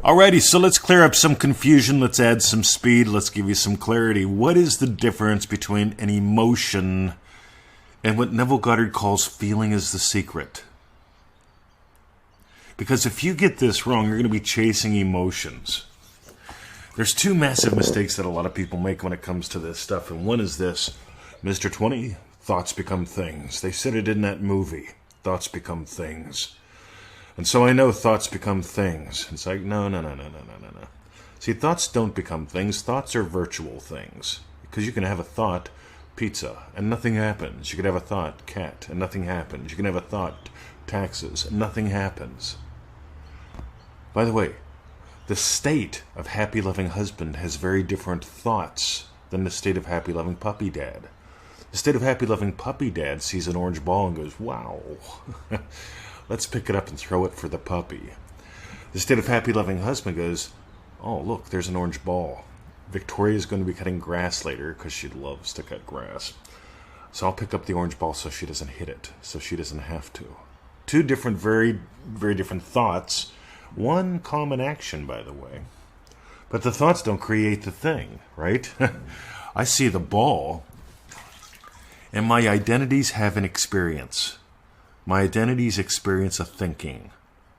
Alrighty, so let's clear up some confusion. Let's add some speed. Let's give you some clarity. What is the difference between an emotion and what Neville Goddard calls feeling is the secret? Because if you get this wrong, you're going to be chasing emotions. There's two massive mistakes that a lot of people make when it comes to this stuff. And one is this, Mr. 20, thoughts become things. They said it in that movie, thoughts become things. And so I know thoughts become things. It's like, no. See, thoughts don't become things. Thoughts are virtual things. Because you can have a thought, pizza, and nothing happens. You can have a thought, cat, and nothing happens. You can have a thought, taxes, and nothing happens. By the way, the state of happy, loving husband has very different thoughts than the state of happy, loving puppy dad. The state of happy, loving puppy dad sees an orange ball and goes, wow. Let's pick it up and throw it for the puppy. The state of happy, loving husband goes, oh, look, there's an orange ball. Victoria's going to be cutting grass later because she loves to cut grass. So I'll pick up the orange ball so she doesn't hit it, so she doesn't have to. Two different, very, very different thoughts. One common action, by the way. But the thoughts don't create the thing, right? I see the ball, and my identities have an experience. My identities experience a thinking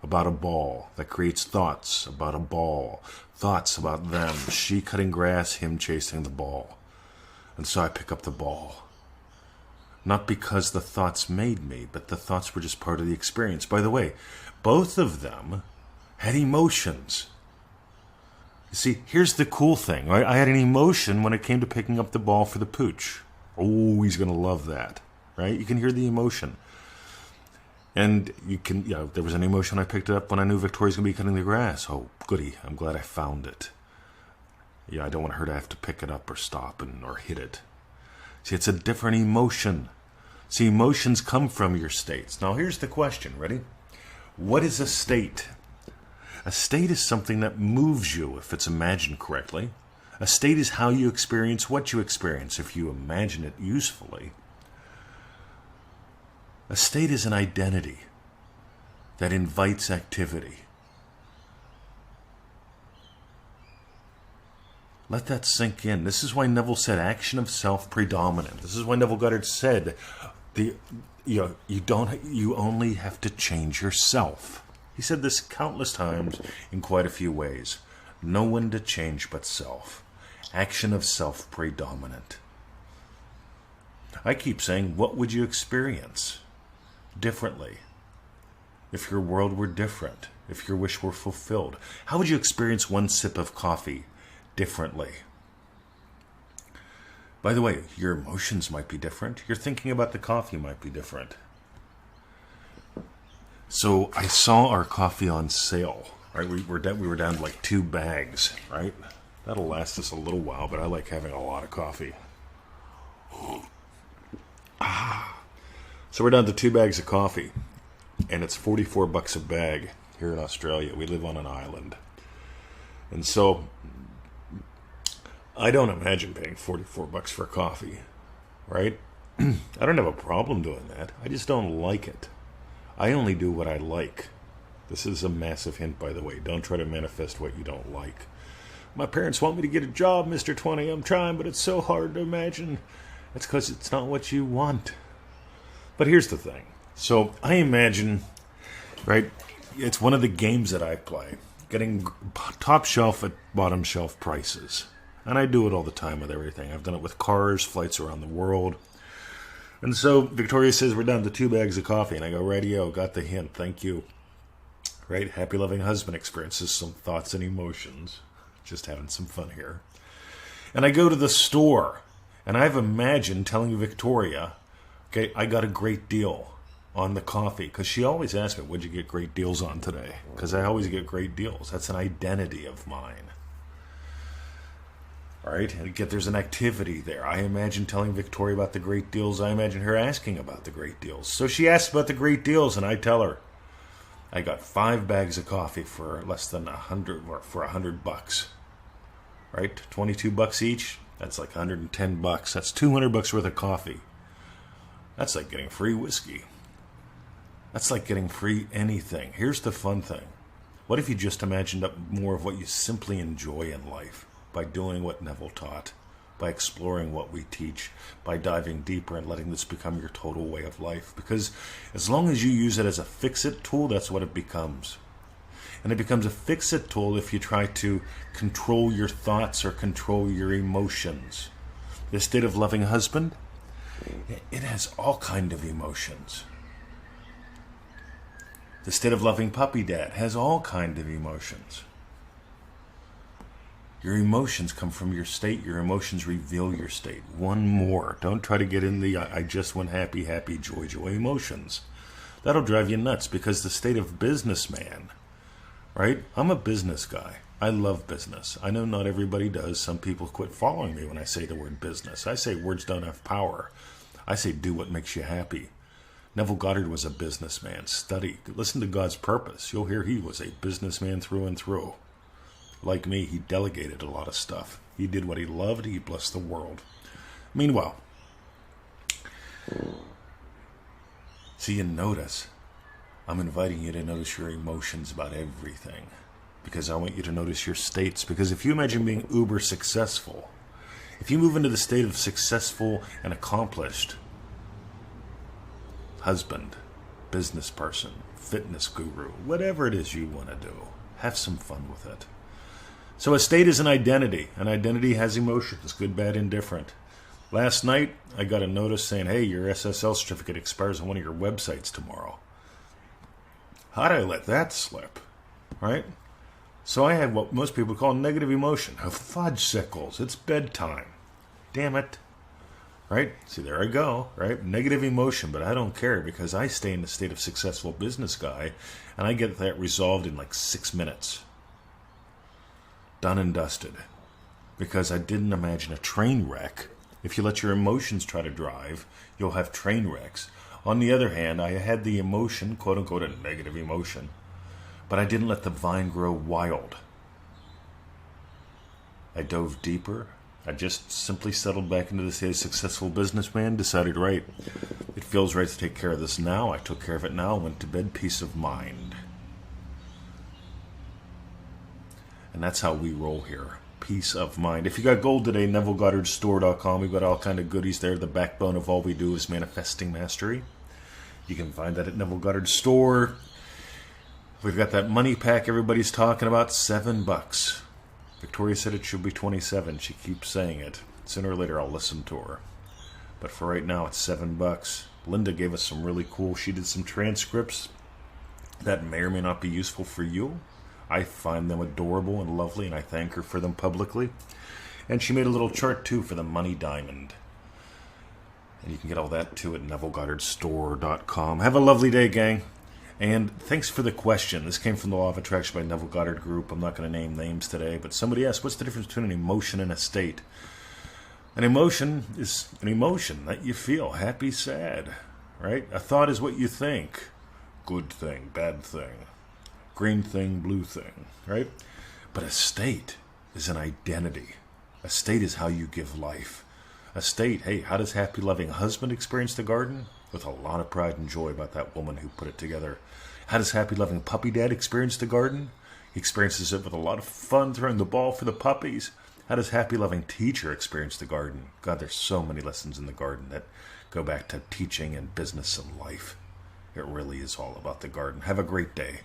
about a ball that creates thoughts about a ball, thoughts about them, she cutting grass, him chasing the ball. And so I pick up the ball. Not because the thoughts made me, but the thoughts were just part of the experience. By the way, both of them had emotions. You see, here's the cool thing. Right? I had an emotion when it came to picking up the ball for the pooch. Oh, he's going to love that. Right? You can hear the emotion. And you can, there was an emotion I picked up when I knew Victoria's going to be cutting the grass. Oh, goody. I'm glad I found it. Yeah, I don't want her to have to pick it up or stop or hit it. See, it's a different emotion. See, emotions come from your states. Now, here's the question. Ready? What is a state? A state is something that moves you, if it's imagined correctly. A state is how you experience what you experience, if you imagine it usefully. A state is an identity that invites activity. Let that sink in. This is why Neville said action of self predominant. This is why Neville Goddard said you only have to change yourself. He said this countless times in quite a few ways. No one to change but self. Action of self predominant. I keep saying, what would you experience differently if your world were different, if your wish were fulfilled? How would you experience one sip of coffee differently? By the way, your emotions might be different. Your thinking about the coffee might be different. So I saw our coffee on sale. Right, we were down to like 2 bags. Right, that'll last us a little while, but I like having a lot of coffee. So we're down to 2 bags of coffee, and it's $44 a bag here in Australia. We live on an island, and so I don't imagine paying $44 for coffee, right? I don't have a problem doing that. I just don't like it. I only do what I like. This is a massive hint, by the way. Don't try to manifest what you don't like. My parents want me to get a job, Mr. 20. I'm trying, but it's so hard to imagine. That's because it's not what you want. But here's the thing. So I imagine, right, it's one of the games that I play, getting top shelf at bottom shelf prices. And I do it all the time with everything. I've done it with cars, flights around the world. And so Victoria says we're down to 2 bags of coffee. And I go, radio, got the hint, thank you. Right, happy loving husband experiences some thoughts and emotions. Just having some fun here. And I go to the store. And I've imagined telling Victoria, okay, I got a great deal on the coffee. Because she always asks me, what'd you get great deals on today? Because I always get great deals. That's an identity of mine. All right, and again, there's an activity there. I imagine telling Victoria about the great deals. I imagine her asking about the great deals. So she asks about the great deals, and I tell her, I got 5 bags of coffee for less than for $100. Right, $22 each. That's like $110. That's $200 worth of coffee. That's like getting free whiskey. That's like getting free anything. Here's the fun thing. What if you just imagined up more of what you simply enjoy in life by doing what Neville taught, by exploring what we teach, by diving deeper and letting this become your total way of life? Because as long as you use it as a fix-it tool, that's what it becomes. And it becomes a fix-it tool if you try to control your thoughts or control your emotions. The state of loving husband, it has all kind of emotions. The state of loving puppy dad has all kind of emotions. Your emotions come from your state. Your emotions reveal your state. One more. Don't try to get in the I just went happy, happy, joy, joy emotions. That'll drive you nuts, because the state of businessman, right? I'm a business guy. I love business. I know not everybody does. Some people quit following me when I say the word business. I say words don't have power. I say do what makes you happy. Neville Goddard was a businessman. Study. Listen to God's purpose. You'll hear he was a businessman through and through. Like me, he delegated a lot of stuff. He did what he loved. He blessed the world. Meanwhile, see, you notice. I'm inviting you to notice your emotions about everything, because I want you to notice your states. Because if you imagine being uber successful, if you move into the state of successful and accomplished husband, business person, fitness guru, whatever it is you want to do, have some fun with it. So a state is an identity. An identity has emotions, good, bad, indifferent. Last night, I got a notice saying, hey, your SSL certificate expires on one of your websites tomorrow. How did I let that slip? Right? So I had what most people call negative emotion. Oh, fudge sickles. It's bedtime. Damn it. Right? See, there I go. Right? Negative emotion, but I don't care, because I stay in the state of successful business guy, and I get that resolved in like 6 minutes. Done and dusted. Because I didn't imagine a train wreck. If you let your emotions try to drive, you'll have train wrecks. On the other hand, I had the emotion, quote unquote, a negative emotion, but I didn't let the vine grow wild. I dove deeper. I just simply settled back into the state of successful businessman, decided, right, it feels right to take care of this now. I took care of it now, went to bed, peace of mind. And that's how we roll here. Peace of mind. If you got gold today, NevilleGoddardStore.com. We've got all kind of goodies there. The backbone of all we do is manifesting mastery. You can find that at Neville Goddard Store. We've got that money pack everybody's talking about, $7. Victoria said it should be 27. She keeps saying it. Sooner or later, I'll listen to her. But for right now, it's $7. Linda gave us some really cool. She did some transcripts that may or may not be useful for you. I find them adorable and lovely, and I thank her for them publicly. And she made a little chart, too, for the money diamond. And you can get all that, too, at NevilleGoddardStore.com. Have a lovely day, gang. And thanks for the question. This came from the Law of Attraction by Neville Goddard Group. I'm not going to name names today, but somebody asked, what's the difference between an emotion and a state? An emotion is an emotion that you feel, happy, sad, right? A thought is what you think. Good thing, bad thing. Green thing, blue thing, right? But a state is an identity. A state is how you give life. A state, hey, how does happy, loving husband experience the garden? With a lot of pride and joy about that woman who put it together. How does happy, loving puppy dad experience the garden? He experiences it with a lot of fun, throwing the ball for the puppies. How does happy, loving teacher experience the garden? God, there's so many lessons in the garden that go back to teaching and business and life. It really is all about the garden. Have a great day.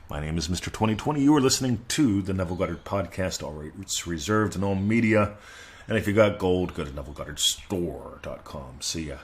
My name is Mr. 2020. You are listening to the Neville Goddard Podcast. All rights reserved in all media. And if you got gold, go to NevilleGoddardStore.com. See ya.